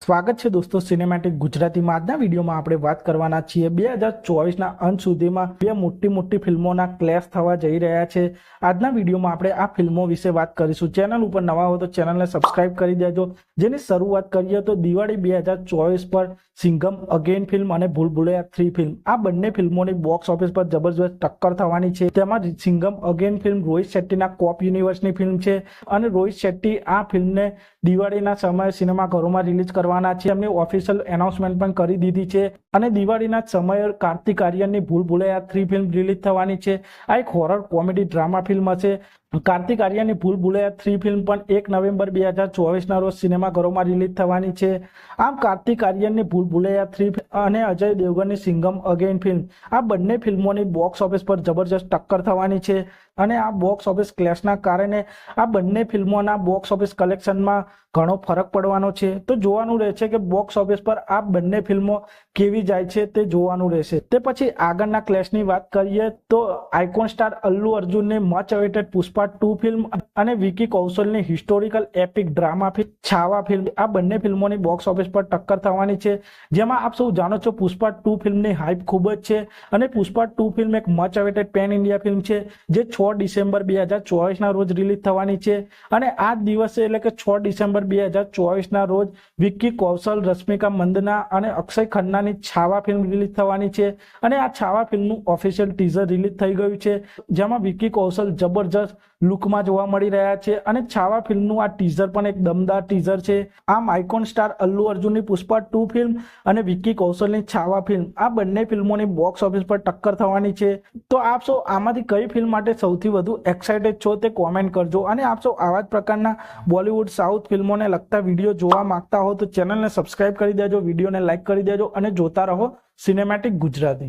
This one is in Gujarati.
સ્વાગત છે દોસ્તો સિનેમેટિક ગુજરાતીમાં। આજના વિડીયોમાં આપણે વાત કરવાના છીએ 2024ના અંત સુધીમાં બે મોટી ફિલ્મોના ક્લેશ થવા જઈ રહ્યા છે। આજના વિડીયોમાં આપણે આ ફિલ્મો વિશે વાત કરીશું। ચેનલ ઉપર નવા હો તો ચેનલને સબસ્ક્રાઇબ કરી દેજો। જેની શરૂઆત કરીએ તો દિવાળી 2024 પર સિંઘમ અગેન ફિલ્મ અને ભૂલ ભુલૈયા 3 ફિલ્મ આ બંને ફિલ્મોની બોક્સ ઓફિસ પર જબરજસ્ત ટક્કર થવાની છે। તેમાં સિંઘમ અગેન ફિલ્મ રોહિત શેટ્ટીના કોપ યુનિવર્સની ફિલ્મ છે અને રોહિત શેટ્ટી આ ફિલ્મને દિવાળીના સમયે સિનેમાઘરોમાં રિલીઝ કરવાના છે। એમની ઓફિશિયલ એનાઉન્સમેન્ટ પણ કરી દીધી છે અને દિવાળીના સમયે કાર્તિક આર્યનની ભૂલ ભુલૈયા 3 ફિલ્મ રિલીઝ થવાની છે। આ એક હોરર કોમેડી ડ્રામા ફિલ્મ હશે। કાર્તિક આર્યનની ભૂલ ભુલૈયા 3 ફિલ્મ પણ 1 નવેમ્બર 2024ના રોજ સિનેમાઘરોમાં રિલીઝ થવાની છે। આમ કાર્તિક આર્યનની ભૂલ ભુલૈયા 3 અને અજય દેવગનની સિંઘમ અગેન ફિલ્મ આ બંને ફિલ્મોની બોક્સ ઓફિસ પર જબરજસ્ત ટક્કર થવાની છે અને આ બોક્સ ઓફિસ ક્લેશના કારણે આ બંને ફિલ્મોના બોક્સ ઓફિસ કલેક્શનમાં ઘણો ફરક પડવાનો છે। તો જોવાનું રહેશે કે બોક્સ ઓફિસ પર આ બંને ફિલ્મો કેવી જાય છે તે જોવાનું રહેશે। તે પછી આગળના ક્લેશની વાત કરીએ તો આઇકોન સ્ટાર અલ્લુ અર્જુનની મચ અવેટેડ પુષ્પા 2 ફિલ્મ અને વિકી કૌશલની historical epic drama film Chhaava film આ બંને ફિલ્મોની બોક્સ ઓફિસ પર ટક્કર થવાની છે। જેમાં આપ સૌ જાણો છો પુષ્પા 2 ફિલ્મની હાઇપ ખૂબ જ છે અને પુષ્પા 2 ફિલ્મ એક much awaited pen India film છે જે 6 ડિસેમ્બર 2024ના રોજ રિલીઝ થવાની છે અને આ દિવસે એટલે કે 6 ડિસેમ્બર 2024ના રોજ વિકી કૌશલ, રશ્મિકા મંદના અને અક્ષય ખન્નાની છાવા ફિલ્મ રિલીઝ થવાની છે અને આ છાવા ફિલ્મનું ઓફિશિયલ ટીઝર રિલીઝ થઈ ગયું છે જેમાં વિકી કૌશલ જબરજસ્ત લુકમાં જોવા મળી રહ્યા છે અને છાવા ફિલ્મનું આ ટીઝર પણ એક દમદાર ટીઝર છે। આમ આઇકોન સ્ટાર અલ્લુ અર્જુનની પુષ્પા 2 ફિલ્મ અને વિકી કૌશલની છાવા ફિલ્મ આ બંને ફિલ્મોની બોક્સ ઓફિસ પર ટક્કર થવાની છે। તો આપ સૌ આમાંથી કઈ ફિલ્મ માટે સૌથી વધુ એક્સાઇટેડ છો તે કોમેન્ટ કરજો અને આપ સૌ આવા જ પ્રકારના બોલિવૂડ સાઉથ ફિલ્મોને લગતા વિડીયો જોવા માંગતા હો તો ચેનલને સબસ્ક્રાઇબ કરી દેજો, વિડીયોને લાઇક કરી દેજો અને જોતા રહો સિનેમેટિક ગુજરાતી।